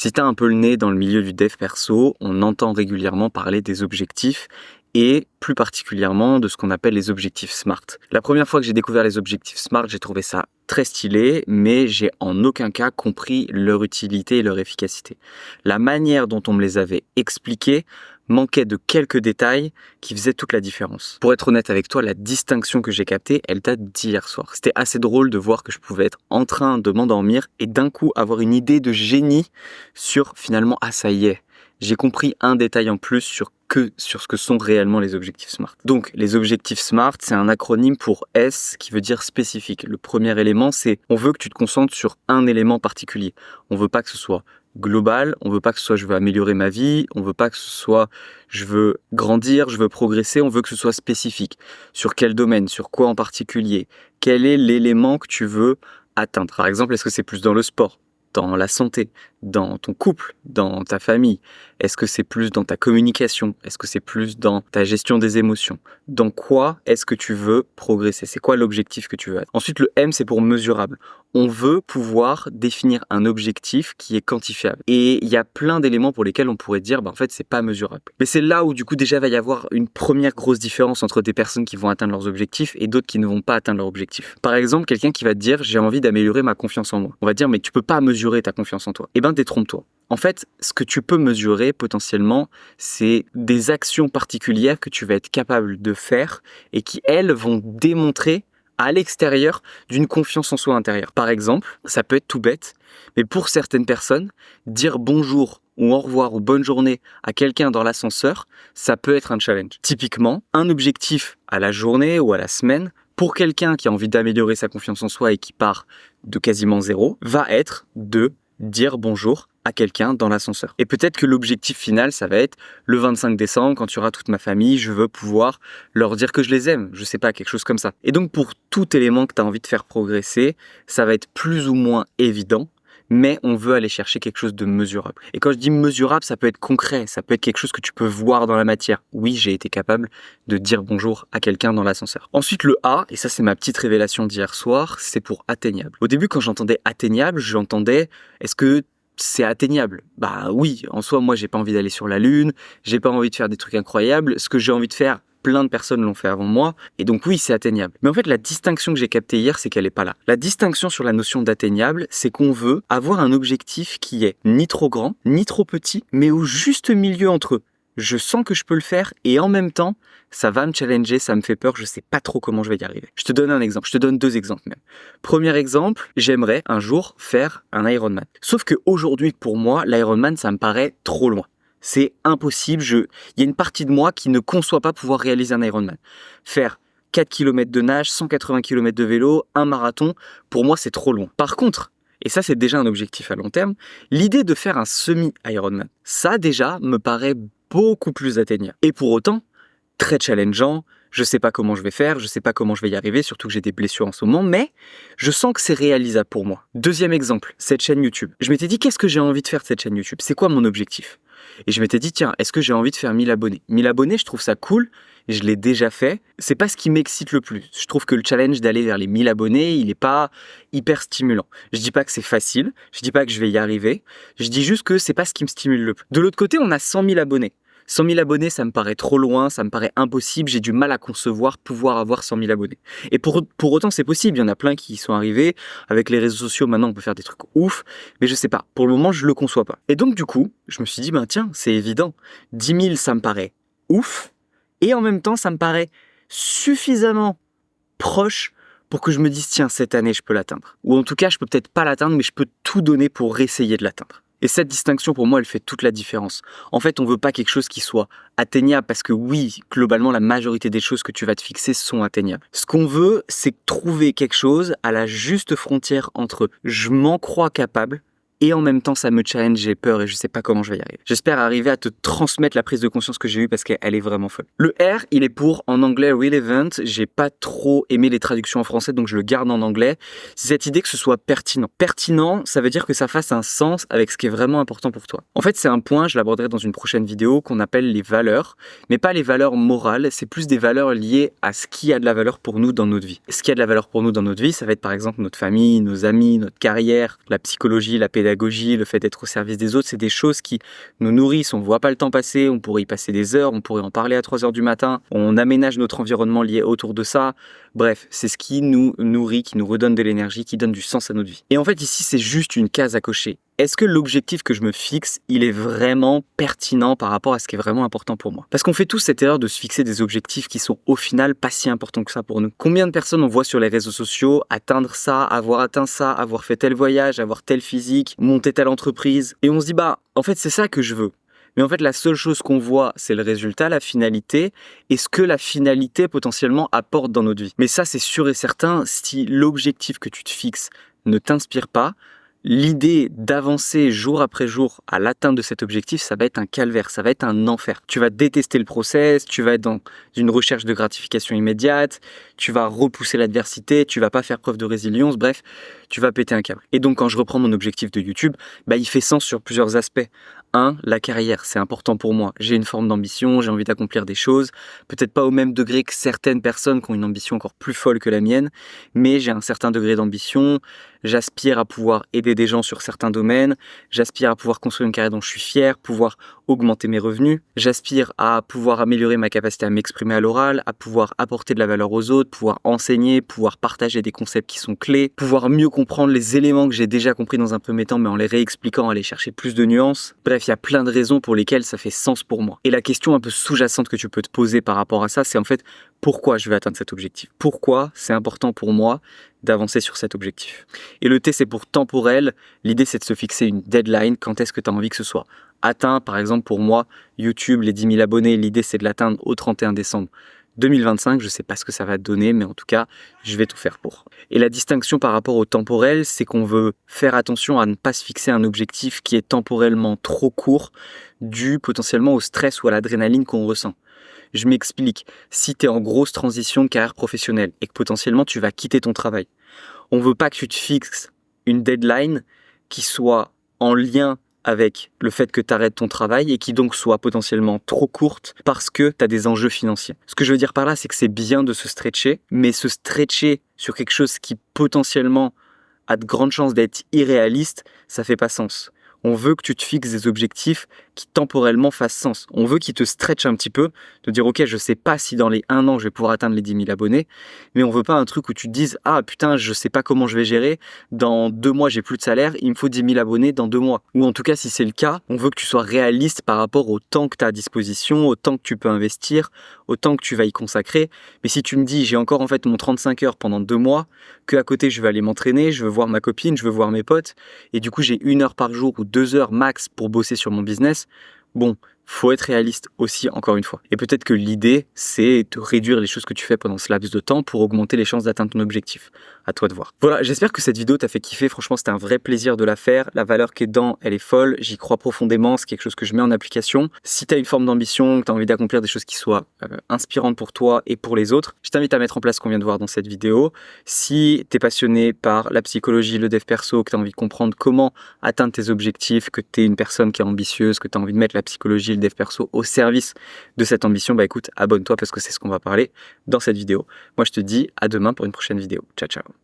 Si tu as un peu le nez dans le milieu du dev perso, on entend régulièrement parler des objectifs et plus particulièrement de ce qu'on appelle les objectifs SMART. La première fois que j'ai découvert les objectifs SMART, j'ai trouvé ça très stylé, mais j'ai en aucun cas compris leur utilité et leur efficacité. La manière dont on me les avait expliqués manquait de quelques détails qui faisaient toute la différence. Pour être honnête avec toi, la distinction que j'ai captée, elle date d'hier soir. C'était assez drôle de voir que je pouvais être en train de m'endormir et d'un coup avoir une idée de génie sur finalement, ah ça y est, j'ai compris un détail en plus sur ce que sont réellement les objectifs SMART. Donc, les objectifs SMART, c'est un acronyme pour S qui veut dire spécifique. Le premier élément, c'est on veut que tu te concentres sur un élément particulier. On veut pas que ce soit global, on veut pas que ce soit je veux améliorer ma vie, on veut pas que ce soit je veux grandir, je veux progresser, on veut que ce soit spécifique. Sur quel domaine, sur quoi en particulier? Quel est l'élément que tu veux atteindre? Par exemple, est-ce que c'est plus dans le sport, dans la santé, dans ton couple, dans ta famille? Est-ce que c'est plus dans ta communication? Est-ce que c'est plus dans ta gestion des émotions? Dans quoi est-ce que tu veux progresser? C'est quoi l'objectif que tu veux atteindre? Ensuite, le M, c'est pour mesurable. On veut pouvoir définir un objectif qui est quantifiable. Et il y a plein d'éléments pour lesquels on pourrait dire, en fait, c'est pas mesurable. Mais c'est là où, du coup, déjà, va y avoir une première grosse différence entre des personnes qui vont atteindre leurs objectifs et d'autres qui ne vont pas atteindre leurs objectifs. Par exemple, quelqu'un qui va te dire, j'ai envie d'améliorer ma confiance en moi. On va dire, mais tu peux pas mesurer ta confiance en toi. Eh ben, détrompe-toi. En fait, ce que tu peux mesurer potentiellement, c'est des actions particulières que tu vas être capable de faire et qui, elles, vont démontrer à l'extérieur d'une confiance en soi intérieure. Par exemple, ça peut être tout bête, mais pour certaines personnes, dire bonjour ou au revoir ou bonne journée à quelqu'un dans l'ascenseur, ça peut être un challenge. Typiquement, un objectif à la journée ou à la semaine, pour quelqu'un qui a envie d'améliorer sa confiance en soi et qui part de quasiment zéro, va être de dire bonjour à quelqu'un dans l'ascenseur. Et peut-être que l'objectif final, ça va être le 25 décembre, quand tu auras toute ma famille, je veux pouvoir leur dire que je les aime. Je sais pas, quelque chose comme ça. Et donc, pour tout élément que tu as envie de faire progresser, ça va être plus ou moins évident, mais on veut aller chercher quelque chose de mesurable. Et quand je dis mesurable, ça peut être concret, ça peut être quelque chose que tu peux voir dans la matière. Oui, j'ai été capable de dire bonjour à quelqu'un dans l'ascenseur. Ensuite, le A, et ça c'est ma petite révélation d'hier soir, c'est pour atteignable. Au début, quand j'entendais atteignable, j'entendais, est-ce que c'est atteignable? Bah oui, en soi, moi j'ai pas envie d'aller sur la lune, j'ai pas envie de faire des trucs incroyables, ce que j'ai envie de faire, plein de personnes l'ont fait avant moi, et donc oui, c'est atteignable. Mais en fait, la distinction que j'ai captée hier, c'est qu'elle est pas là. La distinction sur la notion d'atteignable, c'est qu'on veut avoir un objectif qui est ni trop grand, ni trop petit, mais au juste milieu entre eux. Je sens que je peux le faire et en même temps, ça va me challenger, ça me fait peur, je sais pas trop comment je vais y arriver. Je te donne un exemple, je te donne deux exemples même. Premier exemple, j'aimerais un jour faire un Ironman. Sauf que aujourd'hui, pour moi, l'Ironman, ça me paraît trop loin. C'est impossible, il y a une partie de moi qui ne conçoit pas pouvoir réaliser un Ironman. Faire 4 km de nage, 180 km de vélo, un marathon, pour moi, c'est trop loin. Par contre, et ça c'est déjà un objectif à long terme, l'idée de faire un semi-Ironman, ça déjà me paraît beaucoup plus atteignable. Et pour autant, très challengeant, je sais pas comment je vais faire, je sais pas comment je vais y arriver, surtout que j'ai des blessures en ce moment, mais je sens que c'est réalisable pour moi. Deuxième exemple, cette chaîne YouTube. Je m'étais dit, qu'est-ce que j'ai envie de faire de cette chaîne YouTube? C'est quoi mon objectif? Et je m'étais dit, tiens, est-ce que j'ai envie de faire 1000 abonnés? 1000 abonnés, je trouve ça cool, je l'ai déjà fait. C'est pas ce qui m'excite le plus. Je trouve que le challenge d'aller vers les 1000 abonnés, il est pas hyper stimulant. Je dis pas que c'est facile, je dis pas que je vais y arriver, je dis juste que c'est pas ce qui me stimule le plus. De l'autre côté, on a 100 000 abonnés. 100 000 abonnés, ça me paraît trop loin, ça me paraît impossible, j'ai du mal à concevoir pouvoir avoir 100 000 abonnés. Et pour autant, c'est possible, il y en a plein qui y sont arrivés. Avec les réseaux sociaux, maintenant, on peut faire des trucs ouf, mais je sais pas, pour le moment, je le conçois pas. Et donc, du coup, je me suis dit, tiens, c'est évident, 10 000, ça me paraît ouf, et en même temps, ça me paraît suffisamment proche pour que je me dise, tiens, cette année, je peux l'atteindre. Ou en tout cas, je peux peut-être pas l'atteindre, mais je peux tout donner pour essayer de l'atteindre. Et cette distinction, pour moi, elle fait toute la différence. En fait, on veut pas quelque chose qui soit atteignable parce que oui, globalement, la majorité des choses que tu vas te fixer sont atteignables. Ce qu'on veut, c'est trouver quelque chose à la juste frontière entre je m'en crois capable et en même temps, ça me challenge, j'ai peur et je sais pas comment je vais y arriver. J'espère arriver à te transmettre la prise de conscience que j'ai eue parce qu'elle est vraiment folle. Le R, il est pour, en anglais, relevant. J'ai pas trop aimé les traductions en français, donc je le garde en anglais. C'est cette idée que ce soit pertinent. Pertinent, ça veut dire que ça fasse un sens avec ce qui est vraiment important pour toi. En fait, c'est un point, je l'aborderai dans une prochaine vidéo, qu'on appelle les valeurs, mais pas les valeurs morales, c'est plus des valeurs liées à ce qui a de la valeur pour nous dans notre vie. Ce qui a de la valeur pour nous dans notre vie, ça va être par exemple notre famille, nos amis, notre carrière, la psychologie, la pédagogie, pédagogie, le fait d'être au service des autres, c'est des choses qui nous nourrissent. On ne voit pas le temps passer, on pourrait y passer des heures, on pourrait en parler à 3 heures du matin, on aménage notre environnement lié autour de ça. Bref, c'est ce qui nous nourrit, qui nous redonne de l'énergie, qui donne du sens à notre vie. Et en fait, ici, c'est juste une case à cocher. Est-ce que l'objectif que je me fixe, il est vraiment pertinent par rapport à ce qui est vraiment important pour moi? Parce qu'on fait tous cette erreur de se fixer des objectifs qui sont au final pas si importants que ça pour nous. Combien de personnes on voit sur les réseaux sociaux atteindre ça, avoir atteint ça, avoir fait tel voyage, avoir tel physique, monter telle entreprise, et on se dit en fait c'est ça que je veux. Mais en fait, la seule chose qu'on voit, c'est le résultat, la finalité, et ce que la finalité potentiellement apporte dans notre vie. Mais ça, c'est sûr et certain, si l'objectif que tu te fixes ne t'inspire pas, l'idée d'avancer jour après jour à l'atteinte de cet objectif, ça va être un calvaire, ça va être un enfer. Tu vas détester le process, tu vas être dans une recherche de gratification immédiate, tu vas repousser l'adversité, tu vas pas faire preuve de résilience, bref, tu vas péter un câble. Et donc quand je reprends mon objectif de YouTube, il fait sens sur plusieurs aspects. La carrière, c'est important pour moi. J'ai une forme d'ambition, j'ai envie d'accomplir des choses, peut-être pas au même degré que certaines personnes qui ont une ambition encore plus folle que la mienne, mais j'ai un certain degré d'ambition, j'aspire à pouvoir aider des gens sur certains domaines, j'aspire à pouvoir construire une carrière dont je suis fier, pouvoir augmenter mes revenus, j'aspire à pouvoir améliorer ma capacité à m'exprimer à l'oral, à pouvoir apporter de la valeur aux autres, pouvoir enseigner, pouvoir partager des concepts qui sont clés, pouvoir mieux comprendre les éléments que j'ai déjà compris dans un premier temps, mais en les réexpliquant, aller chercher plus de nuances. Bref, il y a plein de raisons pour lesquelles ça fait sens pour moi. Et la question un peu sous-jacente que tu peux te poser par rapport à ça, c'est en fait pourquoi je vais atteindre cet objectif. Pourquoi c'est important pour moi d'avancer sur cet objectif. Et le T, c'est pour temporel. L'idée, c'est de se fixer une deadline. Quand est-ce que tu as envie que ce soit atteint? Par exemple, pour moi, YouTube, les 10 000 abonnés, l'idée, c'est de l'atteindre au 31 décembre 2025. Je ne sais pas ce que ça va donner, mais en tout cas, je vais tout faire pour. Et la distinction par rapport au temporel, c'est qu'on veut faire attention à ne pas se fixer un objectif qui est temporellement trop court, dû potentiellement au stress ou à l'adrénaline qu'on ressent. Je m'explique. Si tu es en grosse transition de carrière professionnelle et que potentiellement tu vas quitter ton travail, on veut pas que tu te fixes une deadline qui soit en lien avec le fait que tu arrêtes ton travail et qui donc soit potentiellement trop courte parce que tu as des enjeux financiers. Ce que je veux dire par là, c'est que c'est bien de se stretcher, mais se stretcher sur quelque chose qui potentiellement a de grandes chances d'être irréaliste, ça fait pas sens. On veut que tu te fixes des objectifs qui temporellement fassent sens. On veut qu'ils te stretchent un petit peu, de dire ok, je sais pas si dans les 1 an je vais pouvoir atteindre les 10 000 abonnés, mais on veut pas un truc où tu te dises ah putain, je sais pas comment je vais gérer, dans 2 mois j'ai plus de salaire, il me faut 10 000 abonnés dans 2 mois. Ou en tout cas, si c'est le cas, on veut que tu sois réaliste par rapport au temps que tu as à disposition, au temps que tu peux investir, au temps que tu vas y consacrer. Mais si tu me dis j'ai encore en fait mon 35 heures pendant 2 mois, que à côté je vais aller m'entraîner, je veux voir ma copine, je veux voir mes potes, et du coup j'ai 1 heure par jour ou 2 heures max pour bosser sur mon business, bon, faut être réaliste aussi, encore une fois. Et peut-être que l'idée, c'est de réduire les choses que tu fais pendant ce laps de temps pour augmenter les chances d'atteindre ton objectif. À toi de voir. Voilà, j'espère que cette vidéo t'a fait kiffer. Franchement, c'était un vrai plaisir de la faire. La valeur qui est dedans, elle est folle. J'y crois profondément. C'est quelque chose que je mets en application. Si tu as une forme d'ambition, que tu as envie d'accomplir des choses qui soient inspirantes pour toi et pour les autres, je t'invite à mettre en place ce qu'on vient de voir dans cette vidéo. Si tu es passionné par la psychologie, le dev perso, que tu as envie de comprendre comment atteindre tes objectifs, que tu es une personne qui est ambitieuse, que tu as envie de mettre la psychologie, le dev perso au service de cette ambition, écoute, abonne-toi parce que c'est ce qu'on va parler dans cette vidéo. Moi, je te dis à demain pour une prochaine vidéo. Ciao, ciao.